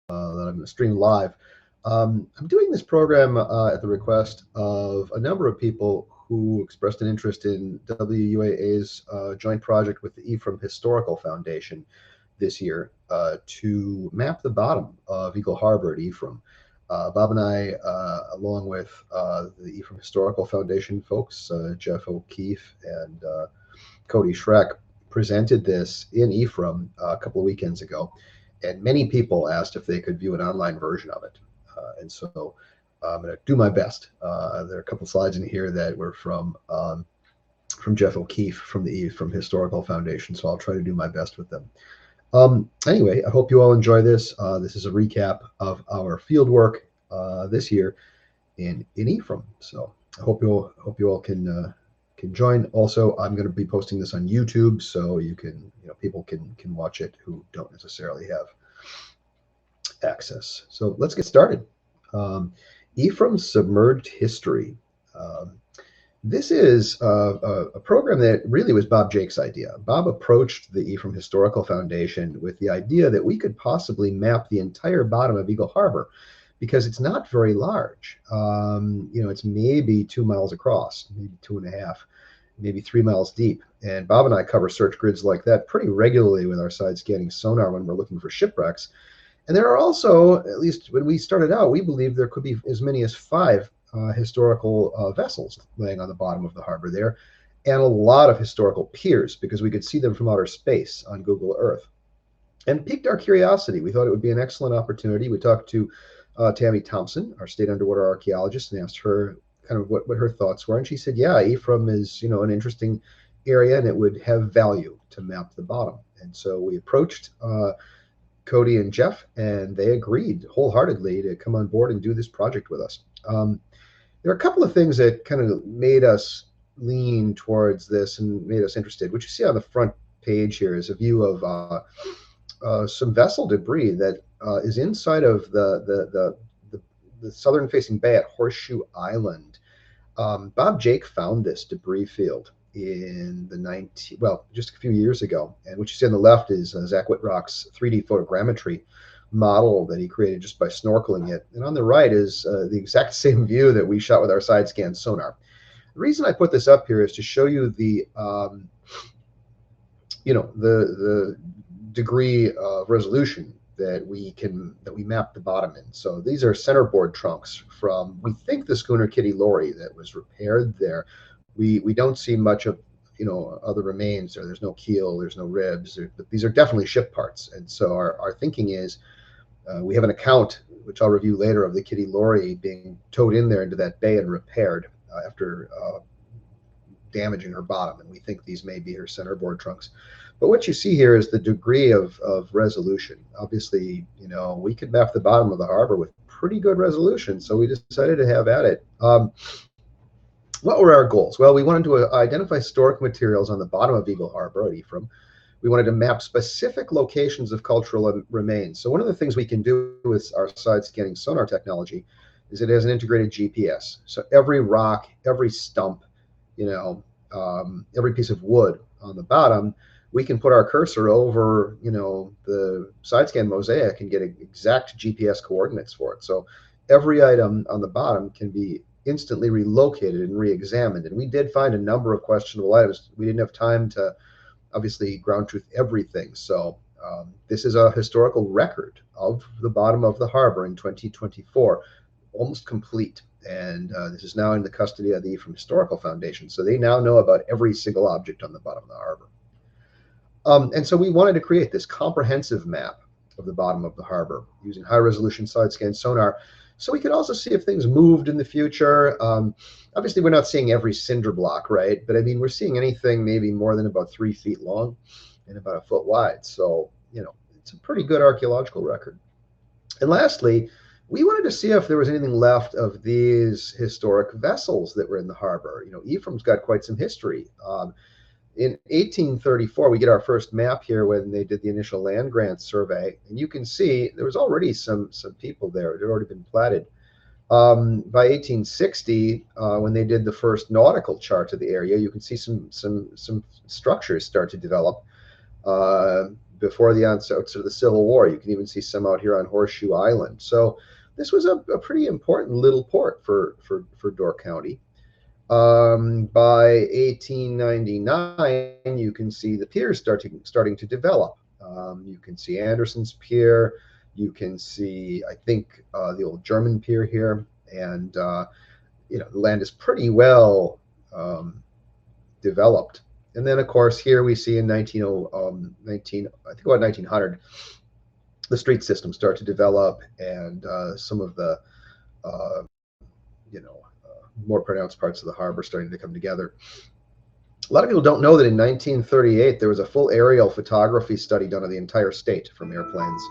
that I'm going to stream live. I'm doing this program at the request of a number of people who expressed an interest in WUAA's joint project with the Ephraim Historical Foundation this year to map the bottom of Eagle Harbor at Ephraim. Bob and I, along with the Ephraim Historical Foundation folks, Jeff O'Keefe and Cody Schreck, presented this in Ephraim a couple of weekends ago, and many people asked if they could view an online version of it. And so I'm going to do my best. There are a couple slides in here that were from Jeff O'Keefe from the Ephraim Historical Foundation, so I'll try to do my best with them. Anyway, I hope you all enjoy this. This is a recap of our field work this year in Ephraim. So I hope you all can join. Also, I'm going to be posting this on YouTube, so people can watch it who don't necessarily have access. So let's get started. Ephraim's Submerged History. This is a program that really was Bob Jake's idea. Bob approached the Ephraim Historical Foundation with the idea that we could possibly map the entire bottom of Eagle Harbor because it's not very large. It's maybe 2 miles across, maybe 2.5, maybe 3 miles deep. And Bob and I cover search grids like that pretty regularly with our side scanning sonar when we're looking for shipwrecks. And there are also, at least when we started out, we believed there could be as many as 5 historical vessels laying on the bottom of the harbor there, and a lot of historical piers because we could see them from outer space on Google Earth. And piqued our curiosity. We thought it would be an excellent opportunity. We talked to Tammy Thompson, our state underwater archaeologist, and asked her kind of what her thoughts were. And she said, yeah, Ephraim is an interesting area and it would have value to map the bottom. And so we approached Cody and Jeff, and they agreed wholeheartedly to come on board and do this project with us. There are a couple of things that kind of made us lean towards this and made us interested. What you see on the front page here is a view of some vessel debris that is inside of the southern-facing bay at Horseshoe Island. Bob Jake found this debris field in just a few years ago. And what you see on the left is Zach Whitrock's 3D photogrammetry model that he created just by snorkeling it. And on the right is the exact same view that we shot with our side scan sonar. The reason I put this up here is to show you the degree of resolution that we map the bottom in. So these are centerboard trunks from, we think, the schooner Kitty Lorry that was repaired there. We don't see much of other remains there. There's no keel, there's no ribs, but these are definitely ship parts. And so our thinking is we have an account, which I'll review later, of the Kitty Lorry being towed in there into that bay and repaired after damaging her bottom. And we think these may be her centerboard trunks. But what you see here is the degree of resolution. Obviously, we could map the bottom of the harbor with pretty good resolution, so we decided to have at it. What were our goals? Well, we wanted to identify historic materials on the bottom of Eagle Harbor at Ephraim. We wanted to map specific locations of cultural remains. So one of the things we can do with our side scanning sonar technology is it has an integrated GPS. So every rock, every stump, every piece of wood on the bottom, we can put our cursor over, the side scan mosaic and get exact GPS coordinates for it. So every item on the bottom can be instantly relocated and re-examined. And we did find a number of questionable items. We didn't have time to obviously ground truth everything. So this is a historical record of the bottom of the harbor in 2024, almost complete. And this is now in the custody of the Ephraim Historical Foundation. So they now know about every single object on the bottom of the harbor. And so we wanted to create this comprehensive map of the bottom of the harbor using high resolution side scan sonar, so we could also see if things moved in the future. Obviously, we're not seeing every cinder block, right? But I mean, we're seeing anything maybe more than about 3 feet long and about 1 foot wide. So, it's a pretty good archaeological record. And lastly, we wanted to see if there was anything left of these historic vessels that were in the harbor. Ephraim's got quite some history. In 1834, we get our first map here when they did the initial land grant survey, and you can see there was already some people there. It had already been platted. By 1860, when they did the first nautical chart of the area, you can see some structures start to develop. before the onset of the Civil War. You can even see some out here on Horseshoe Island. So this was a pretty important little port for Door County. By 1899, you can see the piers starting to develop. You can see Anderson's Pier. You can see, I think, the old German pier here, and the land is pretty well developed. And then, of course, here we see in 1900, the street system start to develop, and some of the uh, more pronounced parts of the harbor starting to come together. A lot of people don't know that in 1938 there was a full aerial photography study done of the entire state from airplanes.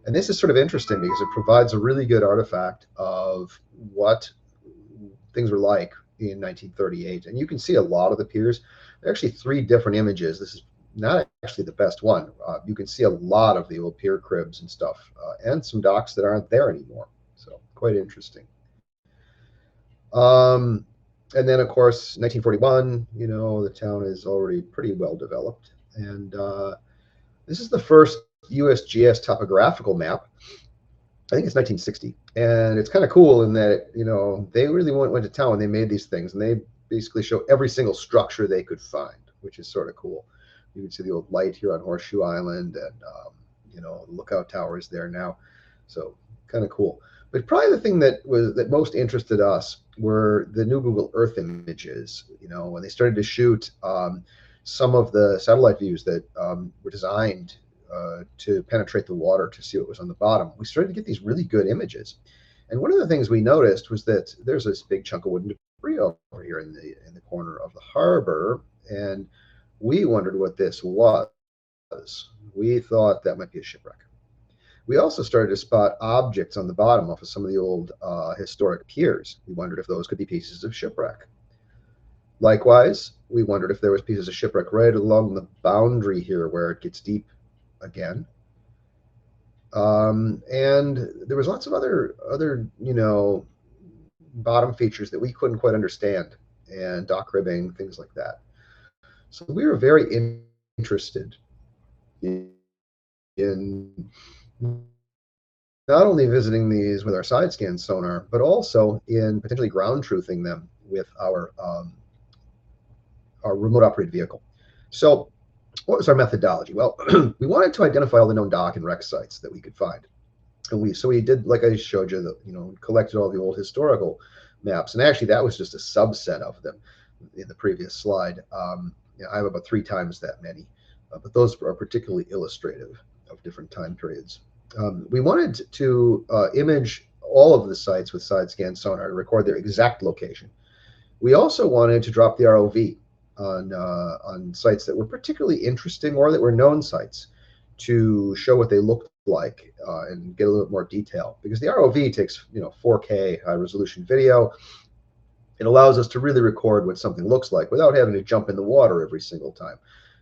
And this is sort of interesting because it provides a really good artifact of what things were like in 1938. And you can see a lot of the piers. There are actually 3 different images. This is not actually the best one. You can see a lot of the old pier cribs and stuff, and some docks that aren't there anymore. So quite interesting. And then, of course, 1941, the town is already pretty well developed. And this is the first USGS topographical map. I think it's 1960. And it's kind of cool in that, they really went to town when they made these things. And they basically show every single structure they could find, which is sort of cool. You can see the old light here on Horseshoe Island, and, the lookout tower is there now. So kind of cool. But probably the thing that most interested us were the new Google Earth images. When they started to shoot some of the satellite views that were designed to penetrate the water to see what was on the bottom, we started to get these really good images. And one of the things we noticed was that there's this big chunk of wooden debris over here in the corner of the harbor, and we wondered what this was. We thought that might be a shipwreck. We also started to spot objects on the bottom off of some of the old historic piers. We wondered if those could be pieces of shipwreck. Likewise, we wondered if there was pieces of shipwreck right along the boundary here where it gets deep again. And there was lots of other bottom features that we couldn't quite understand, and dock ribbing, things like that. So we were very interested in not only visiting these with our side scan sonar, but also in potentially ground truthing them with our remote operated vehicle. So what was our methodology? Well, we wanted to identify all the known dock and wreck sites that we could find. And we did, like I showed you, collected all the old historical maps. And actually, that was just a subset of them in the previous slide. I have about 3 times that many, but those are particularly illustrative of different time periods. We wanted to image all of the sites with side scan sonar to record their exact location. We also wanted to drop the ROV on sites that were particularly interesting or that were known sites to show what they looked like and get a little bit more detail, because the ROV takes 4K high resolution video. It allows us to really record what something looks like without having to jump in the water every single time.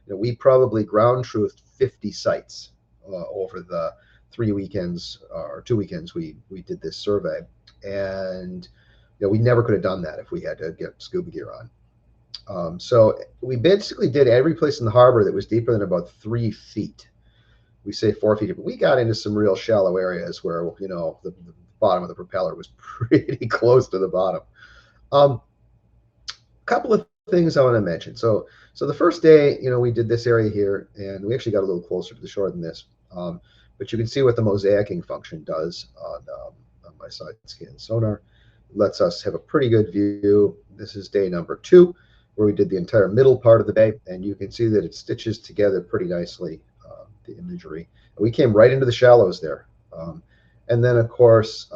We probably ground truthed 50 sites over the 3 weekends or 2 weekends we did this survey, and we never could have done that if we had to get scuba gear on. So we basically did every place in the harbor that was deeper than about 3 feet. We say 4 feet, but we got into some real shallow areas where the bottom of the propeller was pretty close to the bottom. A couple of things I want to mention. So the first day, we did this area here, and we actually got a little closer to the shore than this. But you can see what the mosaicing function does on my side scan sonar. It lets us have a pretty good view. This is day number 2, where we did the entire middle part of the bay, and you can see that it stitches together pretty nicely, the imagery. And we came right into the shallows there. And then, of course,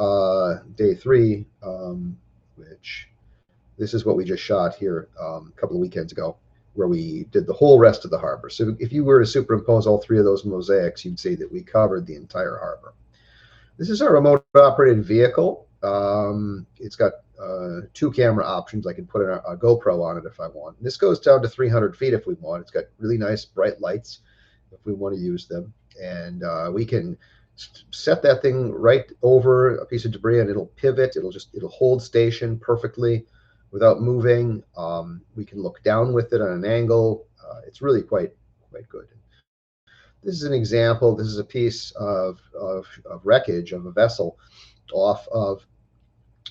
day 3, which this is what we just shot here a couple of weekends ago, where we did the whole rest of the harbor. So if you were to superimpose all 3 of those mosaics, you'd see that we covered the entire harbor. This is our remote operated vehicle. It's got 2 camera options. I can put a GoPro on it if I want. This goes down to 300 feet if we want. It's got really nice bright lights if we want to use them. And we can set that thing right over a piece of debris, and it'll pivot. It'll hold station perfectly without moving. We can look down with it on an angle. It's really quite good. This is an example. This is a piece of wreckage of a vessel off of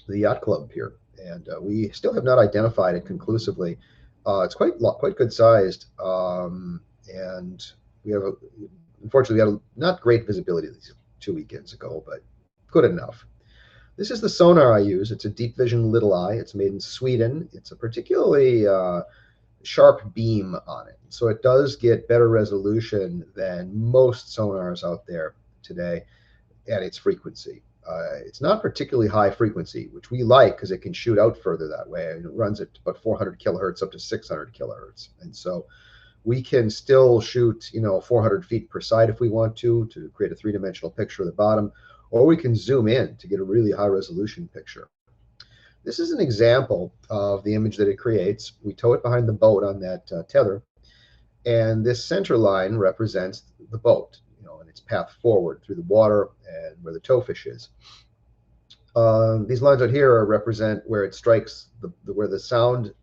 the Yacht Club Pier, and we still have not identified it conclusively. It's quite good sized, and we have unfortunately we had not great visibility these 2 weekends ago, but good enough. This is the sonar I use. It's a deep vision little eye. It's made in Sweden. It's a particularly sharp beam on it, so it does get better resolution than most sonars out there today at its frequency. It's not particularly high frequency, which we like because it can shoot out further that way. And it runs at about 400 kilohertz up to 600 kilohertz. And so we can still shoot, 400 feet per side if we want to create a three-dimensional picture of the bottom, or we can zoom in to get a really high resolution picture. This is an example of the image that it creates. We tow it behind the boat on that tether, and this center line represents the boat, and its path forward through the water and where the towfish is. These lines out here represent where it strikes where the sound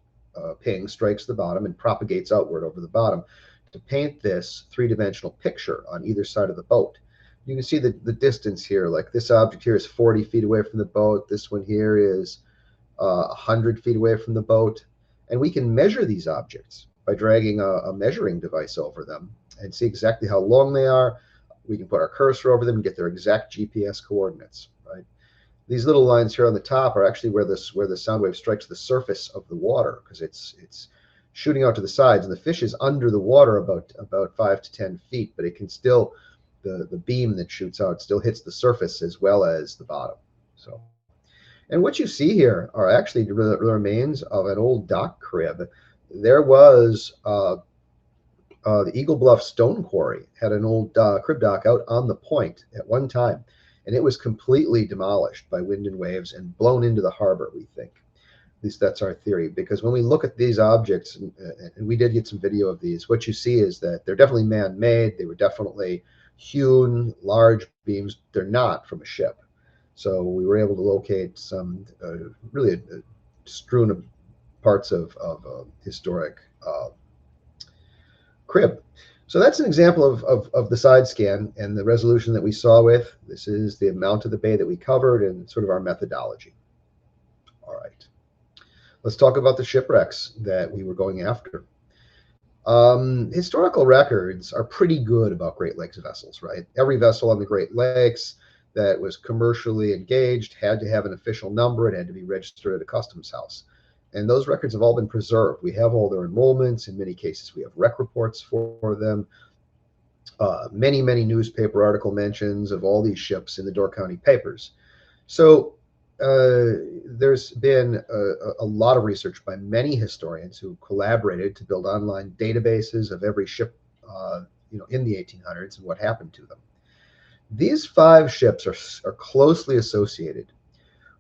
ping strikes the bottom and propagates outward over the bottom to paint this three-dimensional picture on either side of the boat. You can see the distance here. Like this object here is 40 feet away from the boat. This one here is 100 feet away from the boat. And we can measure these objects by dragging a measuring device over them and see exactly how long they are. We can put our cursor over them and get their exact GPS coordinates, right? These little lines here on the top are actually where the sound wave strikes the surface of the water, because it's shooting out to the sides, and the fish is under the water about 5 to 10 feet, but it can still, the beam that shoots out still hits the surface as well as the bottom. So, and what you see here are actually the remains of an old dock crib. There was the Eagle Bluff Stone Quarry had an old crib dock out on the point at one time, and it was completely demolished by wind and waves and blown into the harbor, we think. At least that's our theory, because when we look at these objects, and we did get some video of these, what you see is that they're definitely man-made. They were definitely hewn, large beams. They're not from a ship. So we were able to locate some really strewn parts of historic crib. So that's an example of the side scan and the resolution that we saw with. This is the amount of the bay that we covered and sort of our methodology. All right. Let's talk about the shipwrecks that we were going after. Historical records are pretty good about Great Lakes vessels, right? Every vessel on the Great Lakes that was commercially engaged had to have an official number. It had to be registered at a customs house. And those records have all been preserved. We have all their enrollments. In many cases, we have rec reports for them. Many newspaper article mentions of all these ships in the Door County papers. So there's been a lot of research by many historians who collaborated to build online databases of every ship in the 1800s and what happened to them. These 5 ships are closely associated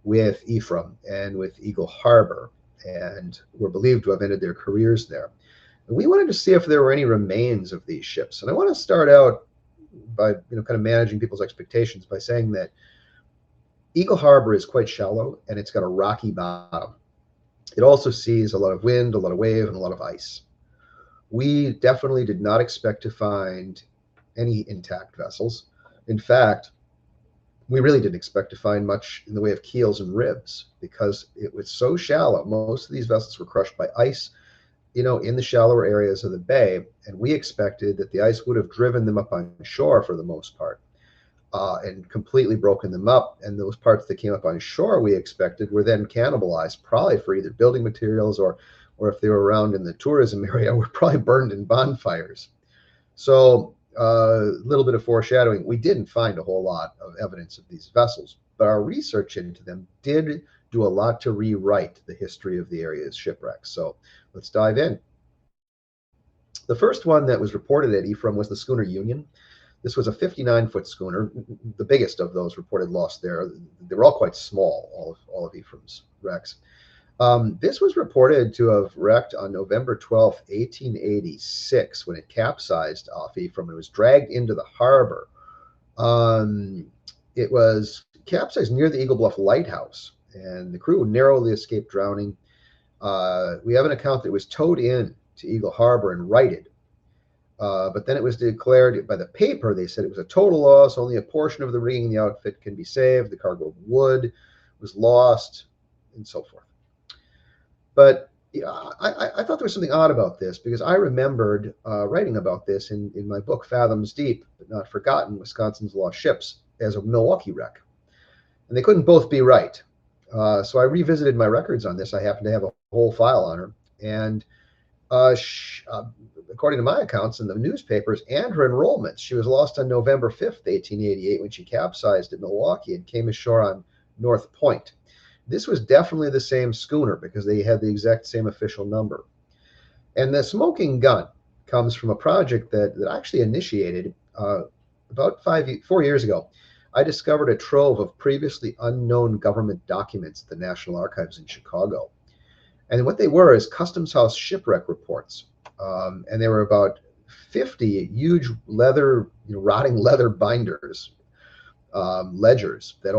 with Ephraim and with Eagle Harbor, and were believed to have ended their careers there. And we wanted to see if there were any remains of these ships. And I want to start out by kind of managing people's expectations by saying that Eagle Harbor is quite shallow, and it's got a rocky bottom. It also sees a lot of wind, a lot of wave, and a lot of ice. We definitely did not expect to find any intact vessels. In fact, we really didn't expect to find much in the way of keels and ribs, because it was so shallow. Most of these vessels were crushed by ice, in the shallower areas of the bay, and we expected that the ice would have driven them up on shore for the most part, and completely broken them up. And those parts that came up on shore, we expected, were then cannibalized, probably for either building materials or if they were around in the tourism area, were probably burned in bonfires. So a little bit of foreshadowing. We didn't find a whole lot of evidence of these vessels, but our research into them did do a lot to rewrite the history of the area's shipwrecks. So let's dive in. The first one that was reported at Ephraim was the Schooner Union. This was a 59-foot schooner, the biggest of those reported lost there. They were all quite small, all of Ephraim's wrecks. This was reported to have wrecked on November 12, 1886, when it capsized off Ephraim and was dragged into the harbor. It was capsized near the Eagle Bluff Lighthouse, and the crew narrowly escaped drowning. We have an account that it was towed in to Eagle Harbor and righted. But then it was declared by the paper. They said it was a total loss. Only a portion of the rigging and the outfit can be saved. The cargo of wood was lost, and so forth. But yeah, I thought there was something odd about this because I remembered writing about this in my book, Fathoms Deep, but Not Forgotten, Wisconsin's Lost Ships, as a Milwaukee wreck. And they couldn't both be right. So I revisited my records on this. I happen to have a whole file on her. And according to my accounts in the newspapers and her enrollments, she was lost on November 5th, 1888, when she capsized at Milwaukee and came ashore on North Point. This was definitely the same schooner because they had the exact same official number. And the smoking gun comes from a project that I actually initiated about 4 years ago. I discovered a trove of previously unknown government documents at the National Archives in Chicago. And what they were is Customs House shipwreck reports. And there were about 50 huge leather, rotting leather binders, ledgers that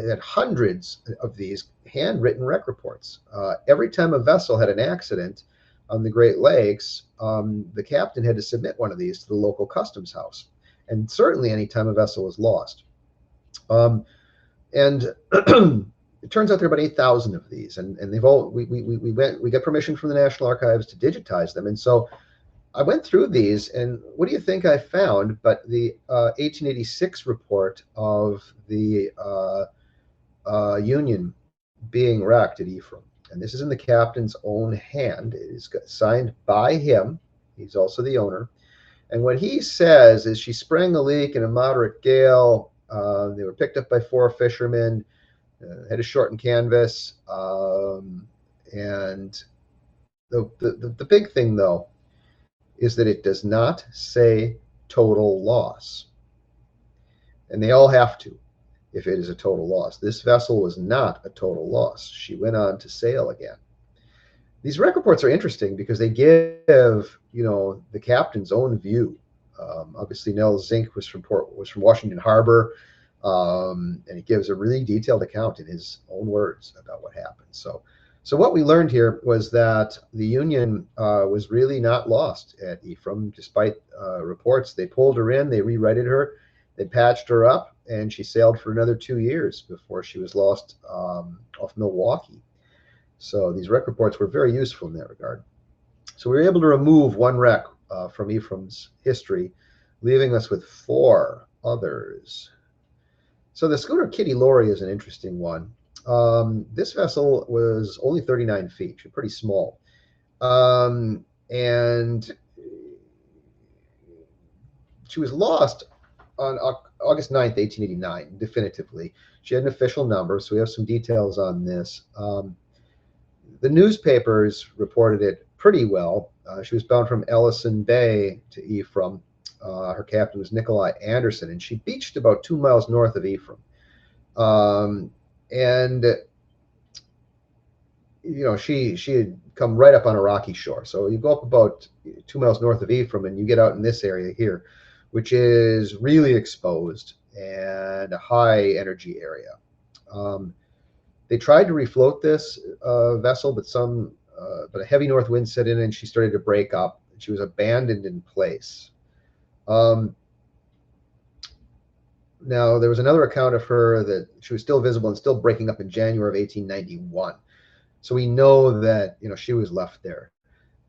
had hundreds of these handwritten wreck reports. Every time a vessel had an accident on the Great Lakes, the captain had to submit one of these to the local customs house, and certainly any time a vessel was lost. And it turns out there are about 8,000 of these, and they've all we got permission from the National Archives to digitize them, and so I went through these, and what do you think I found but the 1886 report of the Union being wrecked at Ephraim. And this is in the captain's own hand. It is signed by him. He's also the owner. And what he says is she sprang a leak in a moderate gale. They were picked up by 4 fishermen, had a shortened canvas. And the big thing, though, is that it does not say total loss. And they all have to if it is a total loss. This vessel was not a total loss. She went on to sail again. These wreck reports are interesting because they give, the captain's own view. Obviously, Nell Zink was from Washington Harbor, and he gives a really detailed account in his own words about what happened. So what we learned here was that the Union was really not lost at Ephraim, despite reports. They pulled her in, they rerighted her, they patched her up, and she sailed for another 2 years before she was lost off Milwaukee. So these wreck reports were very useful in that regard. So we were able to remove one wreck from Ephraim's history, leaving us with 4 others. So the schooner Kitty Laurie is an interesting one. This vessel was only 39 feet, she's pretty small. And she was lost on August 9th, 1889, definitively. She had an official number, so we have some details on this. The newspapers reported it pretty well. She was bound from Ellison Bay to Ephraim. Her captain was Nikolai Anderson, and she beached about 2 miles north of Ephraim. And she had come right up on a rocky shore. So you go up about 2 miles north of Ephraim, and you get out in this area here, which is really exposed and a high energy area. They tried to refloat this vessel, but a heavy north wind set in, and she started to break up. She was abandoned in place. Now, there was another account of her that she was still visible and still breaking up in January of 1891. So we know that, she was left there.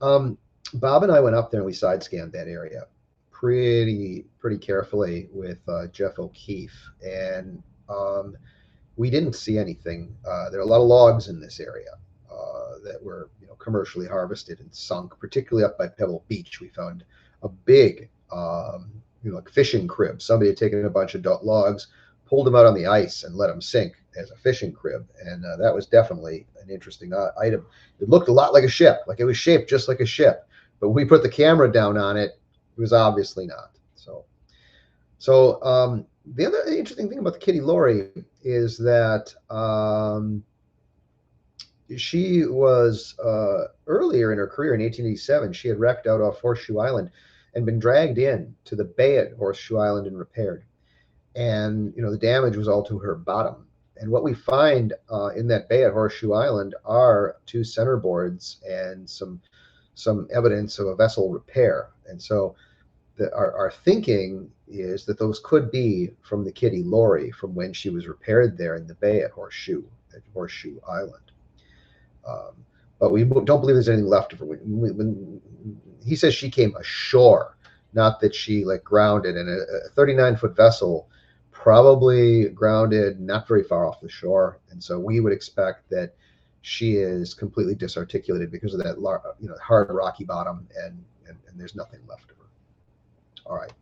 Bob and I went up there and we side scanned that area pretty carefully with Jeff O'Keefe. And we didn't see anything. There are a lot of logs in this area that were, commercially harvested and sunk, particularly up by Pebble Beach. We found a big, like fishing crib. Somebody had taken a bunch of logs, pulled them out on the ice, and let them sink as a fishing crib. And that was definitely an interesting item. It looked a lot like a ship, like it was shaped just like a ship. But when we put the camera down on it, it was obviously not. So the other interesting thing about the Kitty Laurie is that she was earlier in her career in 1887. She had wrecked out off Horseshoe Island and been dragged in to the bay at Horseshoe Island and repaired. And, the damage was all to her bottom. And what we find in that bay at Horseshoe Island are 2 centerboards and some evidence of a vessel repair. And so our thinking is that those could be from the Kitty Lorry from when she was repaired there in the bay at Horseshoe Island. Um, but we don't believe there's anything left of her. When he says she came ashore, not that she like grounded, and a 39-foot vessel probably grounded not very far off the shore, and so we would expect that she is completely disarticulated because of that hard rocky bottom, and there's nothing left of her. All right,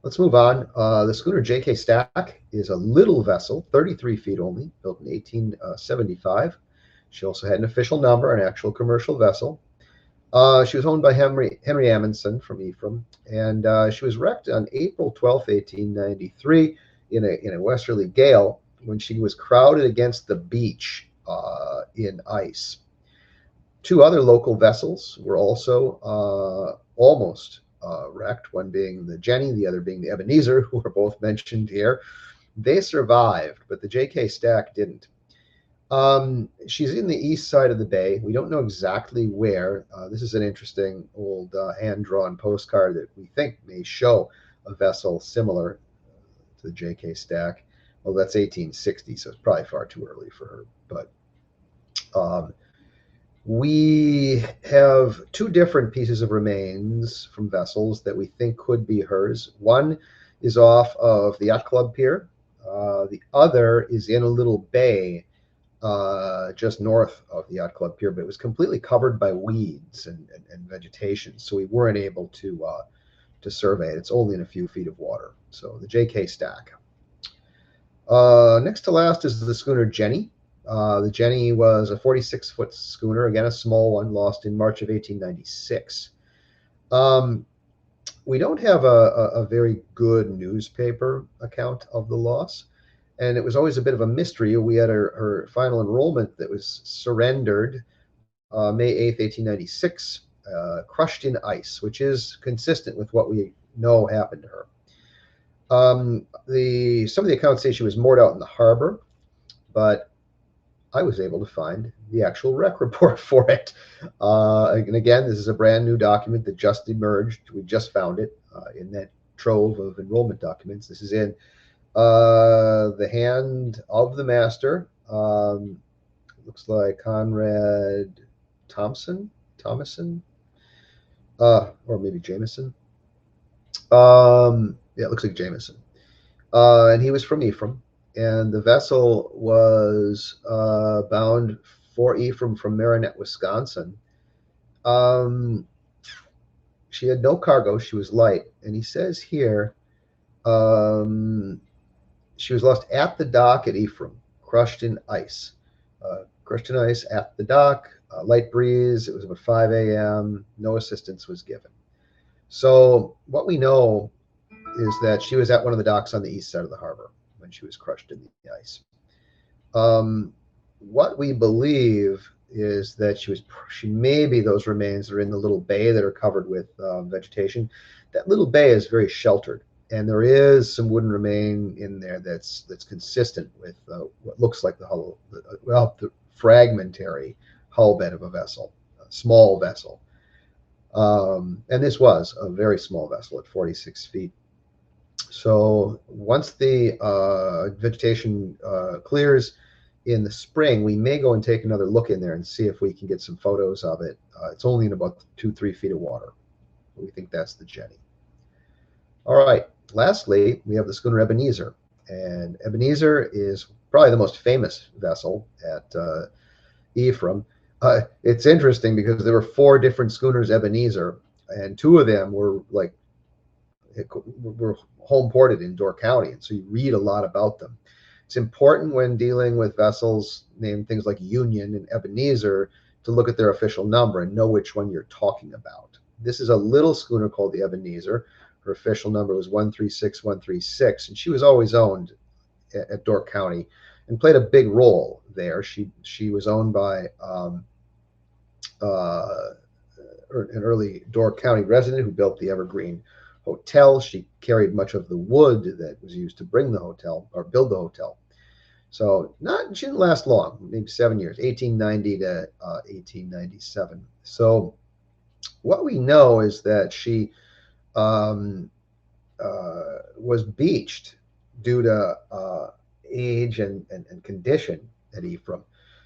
let's move on. The schooner J.K. Stack is a little vessel, 33 feet only, built in 1875. She also had an official number, an actual commercial vessel. She was owned by Henry Amundsen from Ephraim, and she was wrecked on April 12th, 1893, in a westerly gale when she was crowded against the beach in ice. Two other local vessels were also almost wrecked, one being the Jenny, the other being the Ebenezer, who are both mentioned here. They survived, but the J.K. Stack didn't. She's in the east side of the bay. We don't know exactly where. This is an interesting old hand-drawn postcard that we think may show a vessel similar to the J.K. Stack. Well, that's 1860, so it's probably far too early for her. But we have two different pieces of remains from vessels that we think could be hers. One is off of the Yacht Club Pier. The other is in a little bay just north of the Yacht Club Pier, but it was completely covered by weeds and vegetation, so we weren't able to survey it. It's only in a few feet of water. So the J.K. Stack. Next to last is the schooner Jenny. The Jenny was a 46-foot schooner, again a small one, lost in March of 1896. We don't have a very good newspaper account of the loss, and it was always a bit of a mystery. We had her final enrollment that was surrendered May 8th, 1896, crushed in ice, which is consistent with what we know happened to her. Some of the accounts say she was moored out in the harbor, but I was able to find the actual wreck report for it. And again, this is a brand new document that just emerged. We just found it in that trove of enrollment documents. This is in the hand of the master. Looks like Conrad Thomason, or maybe Jameson. Yeah, it looks like Jameson. And he was from Ephraim, and the vessel was bound for Ephraim from Marinette, Wisconsin. She had no cargo. She was light, and he says here she was lost at the dock at Ephraim, crushed in ice. Crushed in ice at the dock, light breeze. It was about 5 a.m. No assistance was given. So what we know is that she was at one of the docks on the east side of the harbor when she was crushed in the ice. What we believe is that she maybe those remains are in the little bay that are covered with vegetation. That little bay is very sheltered, and there is some wooden remain in there that's consistent with what looks like the fragmentary hull bed of a vessel, a small vessel. And this was a very small vessel at 46 feet. So once the vegetation clears in the spring, we may go and take another look in there and see if we can get some photos of it. It's only in about 2-3 feet of water. We think that's the Jenny. All right. Lastly, we have the schooner Ebenezer. And Ebenezer is probably the most famous vessel at Ephraim. It's interesting because there were 4 different schooners Ebenezer, and 2 of them were home ported in Door County, and so you read a lot about them. It's important when dealing with vessels named things like Union and Ebenezer to look at their official number and know which one you're talking about. This is a little schooner called the Ebenezer. Her official number was 136136, and she was always owned at Door County and played a big role there. She was owned by an early Door County resident who built the Evergreen Hotel. She carried much of the wood that was used to bring the hotel or build the hotel. So she didn't last long, maybe 7 years, 1890 to 1897. So what we know is that she um, was beached due to age and condition at Ephraim,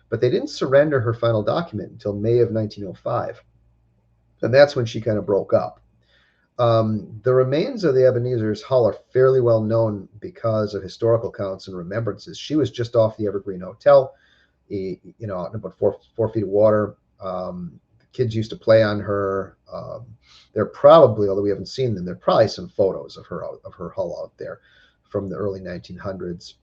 but they didn't surrender her final document until May of 1905, and that's when she kind of broke up. The remains of the Ebenezer's hull are fairly well known because of historical accounts and remembrances. She was just off the Evergreen Hotel, out in about 4 feet of water. The kids used to play on her. There probably, although we haven't seen them, there are probably some photos of her hull out there from the early 1900s.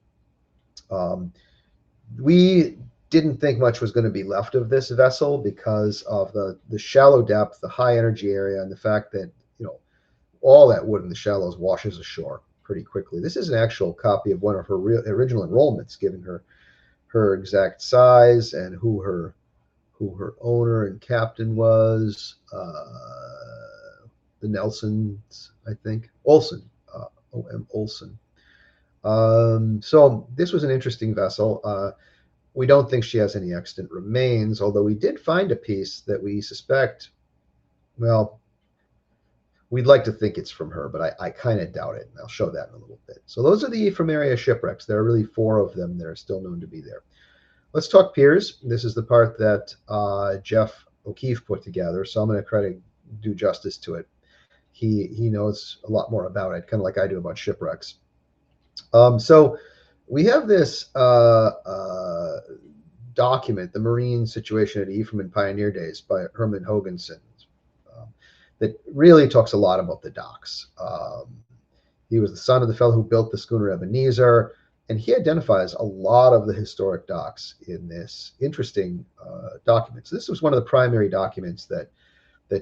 We didn't think much was going to be left of this vessel because of the shallow depth, the high energy area, and the fact that all that wood in the shallows washes ashore pretty quickly. This is an actual copy of one of her original enrollments, giving her exact size and who her owner and captain was. The Nelsons, I think. Olson, O.M. Olson. So this was an interesting vessel. We don't think she has any extant remains, although we did find a piece that we suspect, well, we'd like to think it's from her, but I kind of doubt it, and I'll show that in a little bit. So those are the Ephraim area shipwrecks. There are really 4 of them that are still known to be there. Let's talk piers. This is the part that Jeff O'Keefe put together, so I'm going to try to do justice to it. He knows a lot more about it, kind of like I do about shipwrecks. So we have this document, The Marine Situation at Ephraim in Pioneer Days by Herman Hoganson, that really talks a lot about the docks. He was the son of the fellow who built the schooner Ebenezer, and he identifies a lot of the historic docks in this interesting document. So this was one of the primary documents that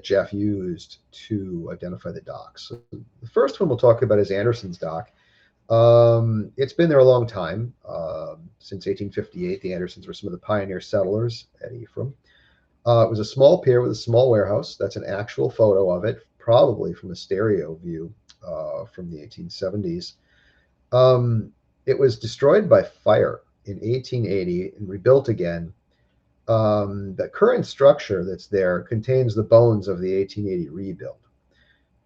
Jeff used to identify the docks. So the first one we'll talk about is Anderson's Dock. It's been there a long time. Since 1858, the Andersons were some of the pioneer settlers at Ephraim. It was a small pier with a small warehouse. That's an actual photo of it, probably from a stereo view from the 1870s. It was destroyed by fire in 1880 and rebuilt again. The current structure that's there contains the bones of the 1880 rebuild,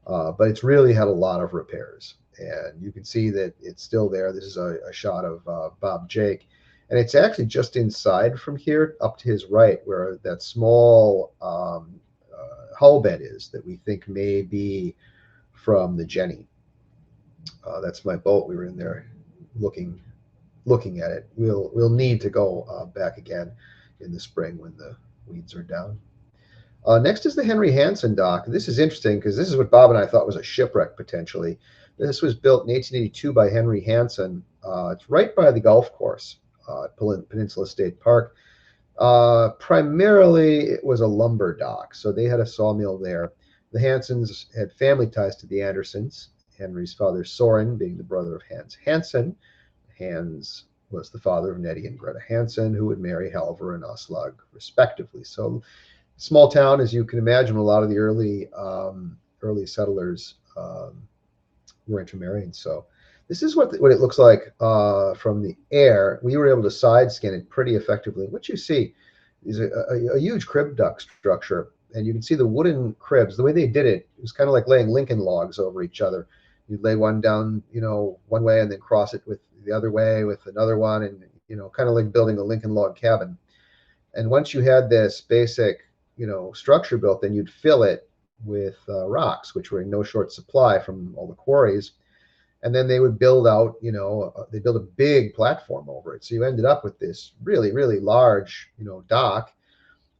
but it's really had a lot of repairs. And you can see that it's still there. This is a shot of Bob Jake. And it's actually just inside from here up to his right where that small hull bed is that we think may be from the Jenny. That's my boat. We were in there looking at it. We'll need to go back again in the spring when the weeds are down. Next is the Henry Hansen Dock. This is interesting because this is what Bob and I thought was a shipwreck potentially. This was built in 1882 by Henry Hansen. It's right by the golf course at Peninsula State Park. Primarily, it was a lumber dock, so they had a sawmill there. The Hansens had family ties to the Andersons, Henry's father Soren being the brother of Hans Hansen. Hans was the father of Nettie and Greta Hansen, who would marry Halvor and Aslaug, respectively. So small town, as you can imagine, a lot of the early settlers were intermarrying. So this is what it looks like from the air. We were able to side scan it pretty effectively. What you see is a huge crib duct structure, and you can see the wooden cribs. The way they did it, it was kind of like laying Lincoln logs over each other. You'd lay one down, one way, and then cross it with the other way with another one, and kind of like building a Lincoln log cabin. And once you had this basic, structure built, then you'd fill it with rocks, which were in no short supply from all the quarries. And then they would build out, they build a big platform over it. So you ended up with this really, really large, dock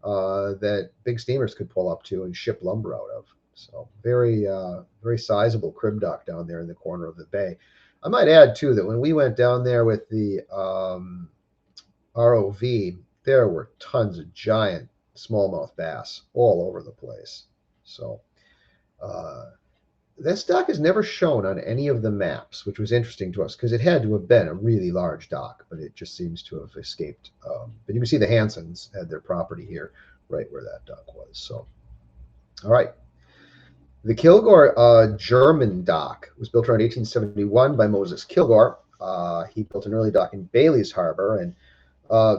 that big steamers could pull up to and ship lumber out of. So very, very sizable crib dock down there in the corner of the bay. I might add, too, that when we went down there with the ROV, there were tons of giant smallmouth bass all over the place. So this dock is never shown on any of the maps, which was interesting to us because it had to have been a really large dock, but it just seems to have escaped. But you can see the Hansens had their property here, right where that dock was. So, all right. The Kilgore German dock was built around 1871 by Moses Kilgore. He built an early dock in Bailey's Harbor, and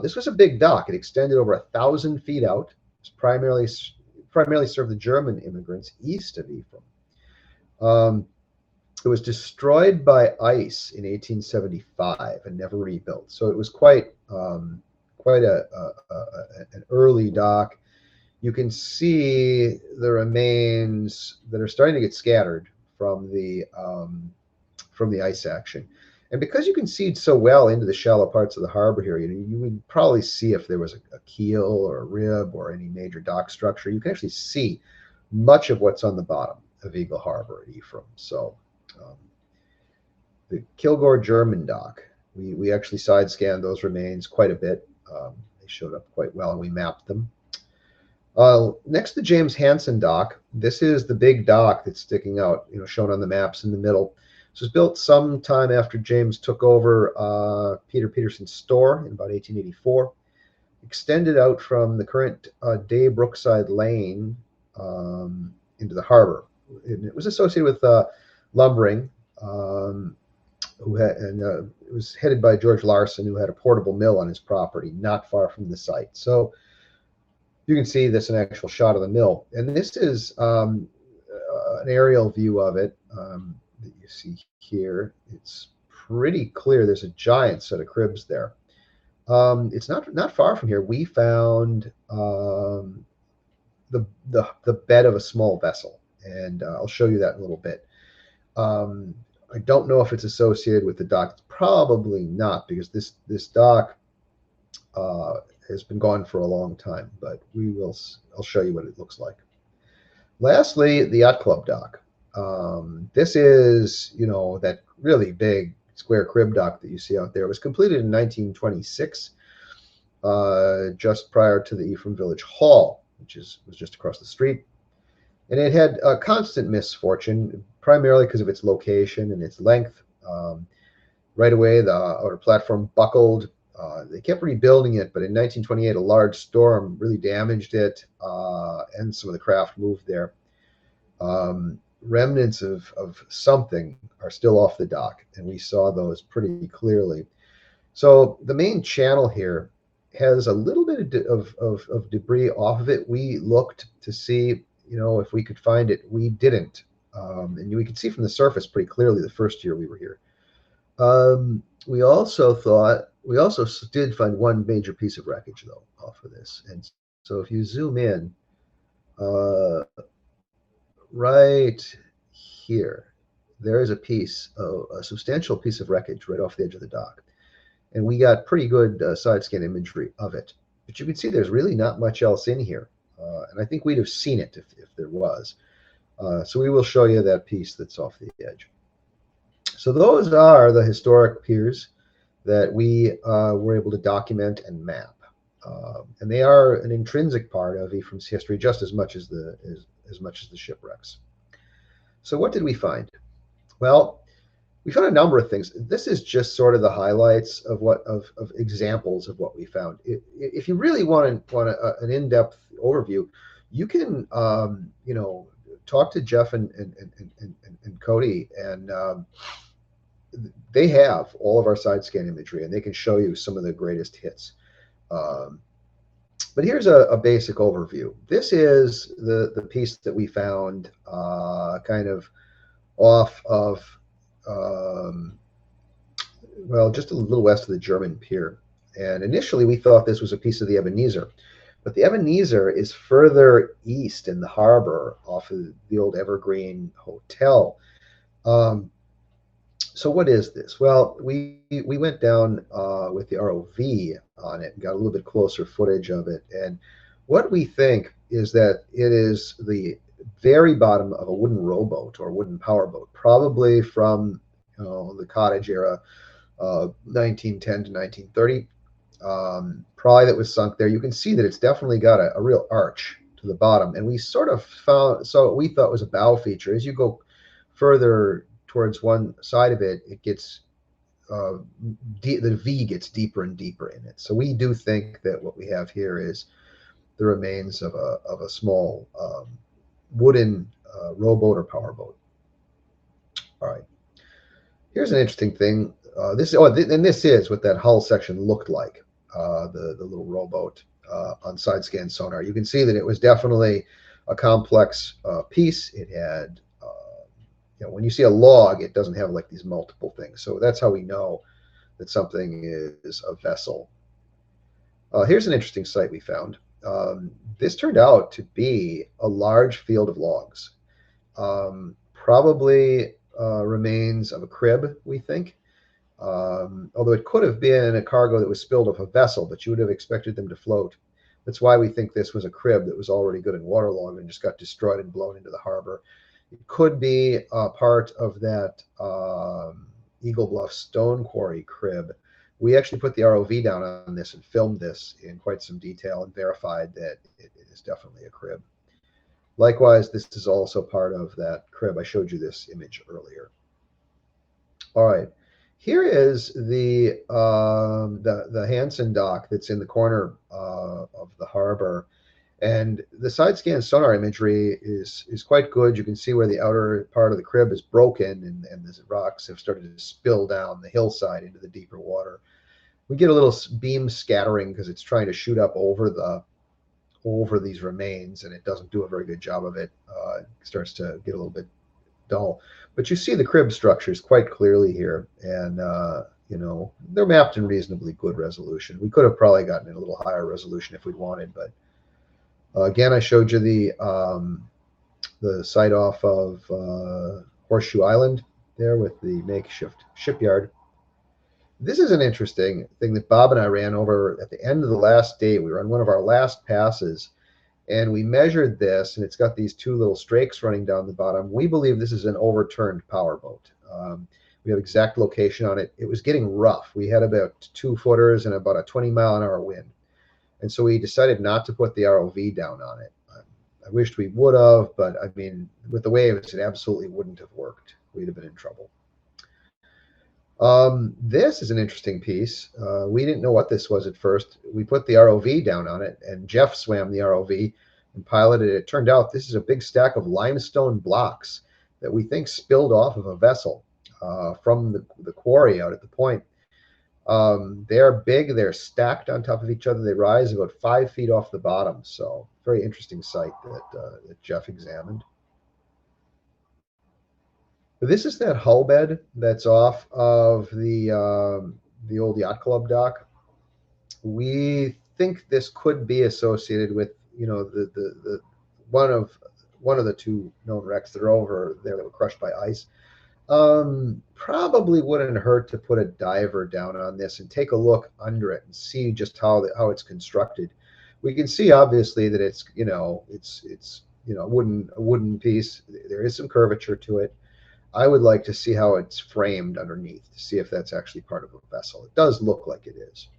this was a big dock. It extended over 1,000 feet out. It was primarily served the German immigrants east of Ephraim. Um, it was destroyed by ice in 1875 and never rebuilt. So it was quite an early dock. You can see the remains that are starting to get scattered from the ice action. And because you can see so well into the shallow parts of the harbor here, you would probably see if there was a keel or a rib or any major dock structure. You can actually see much of what's on the bottom of Eagle Harbor at Ephraim. So um, the Kilgore German dock, we actually side scanned those remains quite a bit. They showed up quite well, and we mapped them. Next to James Hansen Dock, this is the big dock that's sticking out, shown on the maps in the middle. This was built sometime after James took over Peter Peterson's store in about 1884. Extended out from the current Day Brookside Lane into the harbor. It was associated with lumbering, it was headed by George Larson, who had a portable mill on his property, not far from the site. So you can see this an actual shot of the mill, and this is an aerial view of it that you see here. It's pretty clear. There's a giant set of cribs there. It's not far from here. We found the bed of a small vessel, and I'll show you that in a little bit. I don't know if it's associated with the dock. It's probably not, because this dock has been gone for a long time, but I'll show you what it looks like. Lastly, the Yacht Club dock. This is, that really big square crib dock that you see out there. It was completed in 1926, just prior to the Ephraim Village Hall, which was just across the street. And it had a constant misfortune, primarily because of its location and its length. Right away, the outer platform buckled. They kept rebuilding it, but in 1928, a large storm really damaged it, and some of the craft moved there. Remnants of something are still off the dock, and we saw those pretty clearly. So the main channel here has a little bit of debris off of it. We looked to see, if we could find it. We didn't, and we could see from the surface pretty clearly the first year we were here. We also did find one major piece of wreckage, though, off of this. And so if you zoom in, right here, there is a substantial piece of wreckage right off the edge of the dock. And we got pretty good side scan imagery of it. But you can see there's really not much else in here. And I think we'd have seen it if there was. So we will show you that piece that's off the edge. So those are the historic piers that we were able to document and map. And they are an intrinsic part of Ephraim's history, just as much as the shipwrecks. So what did we find? Well, we found a number of things. This is just sort of the highlights of examples of what we found. If you really want an in-depth overview, you can talk to Jeff and Cody, and they have all of our side scan imagery, and they can show you some of the greatest hits. But here's a basic overview. This is the piece that we found kind of off of, just a little west of the German Pier. And initially we thought this was a piece of the Ebenezer. But the Ebenezer is further east in the harbor off of the old Evergreen Hotel. So what is this? Well, we went down with the ROV on it and got a little bit closer footage of it. And what we think is that it is the very bottom of a wooden rowboat or wooden powerboat, probably from the cottage era, 1910 to 1930. Probably that was sunk there. You can see that it's definitely got a real arch to the bottom. And we sort of found, so we thought was a bow feature. As you go further towards one side of it, it gets the V gets deeper and deeper in it. So we do think that what we have here is the remains of a small wooden rowboat or powerboat. All right. Here's an interesting thing. This is what that hull section looked like. The little rowboat on side scan sonar. You can see that it was definitely a complex piece. It had when you see a log, it doesn't have like these multiple things. So that's how we know that something is a vessel. Here's an interesting site we found. This turned out to be a large field of logs, probably remains of a crib, we think. Although it could have been a cargo that was spilled off a vessel, but you would have expected them to float. That's why we think this was a crib that was already good and waterlogged and just got destroyed and blown into the harbor. It could be part of that Eagle Bluff stone quarry crib. We actually put the ROV down on this and filmed this in quite some detail and verified that it is definitely a crib. Likewise, this is also part of that crib. I showed you this image earlier. All right, here is the Hansen Dock that's in the corner of the harbor, and the side scan sonar imagery is quite good. You can see where the outer part of the crib is broken, and the rocks have started to spill down the hillside into the deeper water. We get a little beam scattering because it's trying to shoot up over these remains, and it doesn't do a very good job of it. It starts to get a little bit dull, but you see the crib structures quite clearly here, and they're mapped in reasonably good resolution. We could have probably gotten a little higher resolution if we'd wanted, but again, I showed you the site off of Horseshoe Island there with the makeshift shipyard. This is an interesting thing that Bob and I ran over at the end of the last day. We were on one of our last passes, and we measured this, and it's got these two little strakes running down the bottom. We believe this is an overturned powerboat. We have exact location on it. It was getting rough. We had about 2-footers and about a 20-mile-an-hour wind. And so we decided not to put the ROV down on it. I wished we would have, but I mean, with the waves, it absolutely wouldn't have worked. We'd have been in trouble. This is an interesting piece. We didn't know what this was at first. We put the ROV down on it, and Jeff swam the ROV and piloted it. It turned out this is a big stack of limestone blocks that we think spilled off of a vessel from the quarry out at the point. They're big. They're stacked on top of each other. They rise about 5 feet off the bottom. So very interesting site that Jeff examined. This is that hull bed that's off of the old yacht club dock. We think this could be associated with the one of the two known wrecks that are over there that were crushed by ice. Probably wouldn't hurt to put a diver down on this and take a look under it and see just how it's constructed. We can see obviously that it's a wooden piece. There is some curvature to it. I would like to see how it's framed underneath to see if that's actually part of a vessel. It does look like it is.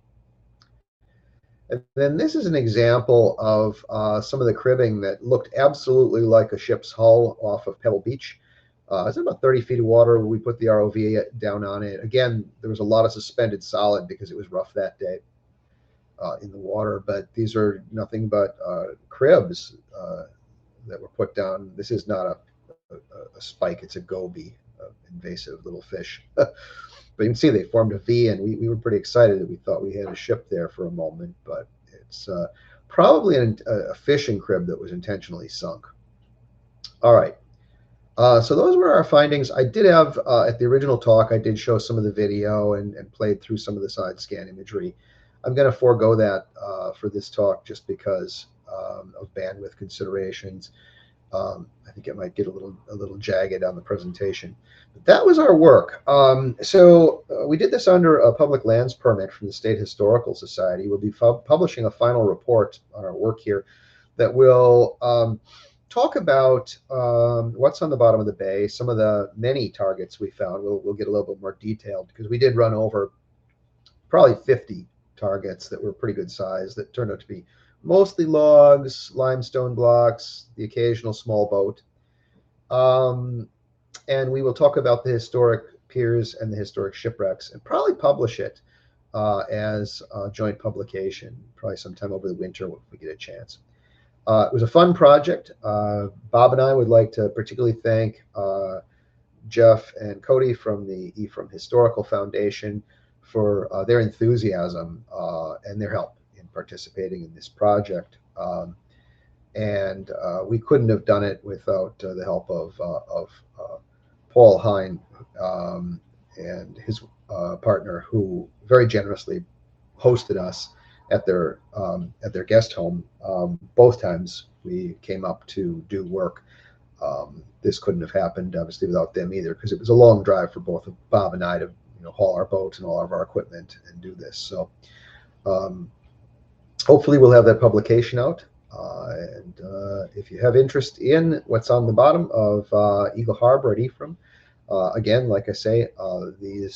And then this is an example of some of the cribbing that looked absolutely like a ship's hull off of Pebble Beach. It's about 30 feet of water. We put the ROV down on it. Again, there was a lot of suspended solid because it was rough that day in the water. But these are nothing but cribs that were put down. This is not a spike. It's a goby, invasive little fish. But you can see they formed a V, and we were pretty excited that we thought we had a ship there for a moment. But it's probably a fishing crib that was intentionally sunk. All right. So those were our findings. I did have, at the original talk, I did show some of the video and played through some of the side scan imagery. I'm going to forego that for this talk just because of bandwidth considerations. I think it might get a little jagged on the presentation. But that was our work. So we did this under a public lands permit from the State Historical Society. We'll be publishing a final report on our work here that will talk about what's on the bottom of the bay, some of the many targets we found. We'll get a little bit more detailed because we did run over probably 50 targets that were pretty good size that turned out to be mostly logs, limestone blocks, the occasional small boat. And we will talk about the historic piers and the historic shipwrecks and probably publish it as a joint publication, probably sometime over the winter if we get a chance. It was a fun project. Bob and I would like to particularly thank Jeff and Cody from the Ephraim Historical Foundation for their enthusiasm and their help in participating in this project. And we couldn't have done it without the help of Paul Hine and his partner, who very generously hosted us at their guest home. Both times we came up to do work. This couldn't have happened, obviously, without them either, because it was a long drive for both Bob and I to haul our boats and all of our equipment and do this. So hopefully we'll have that publication out. And if you have interest in what's on the bottom of Eagle Harbor at Ephraim, again, like I say, the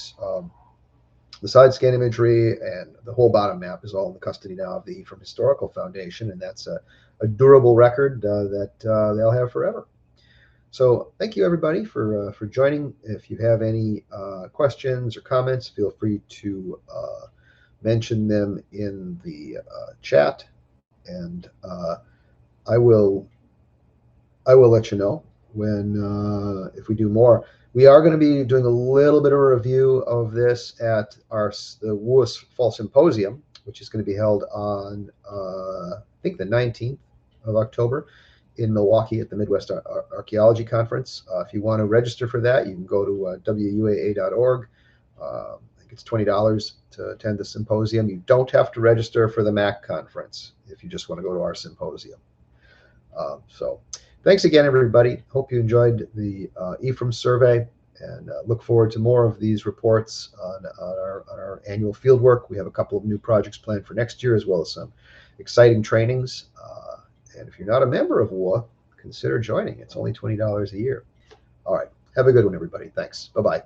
side scan imagery and the whole bottom map is all in the custody now of the Ephraim Historical Foundation, and that's a durable record that they'll have forever. So thank you, everybody, for joining. If you have any questions or comments, feel free to mention them in the chat, and I will let you know when if we do more. We are going to be doing a little bit of a review of this at the WUAA Fall Symposium, which is going to be held on I think the 19th of October in Milwaukee at the Midwest Archaeology Conference. If you want to register for that, you can go to WUAA.org. I think it's $20 to attend the symposium. You don't have to register for the MAC conference if you just want to go to our symposium. So thanks again, everybody. Hope you enjoyed the Ephraim survey, and look forward to more of these reports on our annual field work. We have a couple of new projects planned for next year, as well as some exciting trainings. And if you're not a member of WUAA, consider joining. It's only $20 a year. All right. Have a good one, everybody. Thanks. Bye-bye.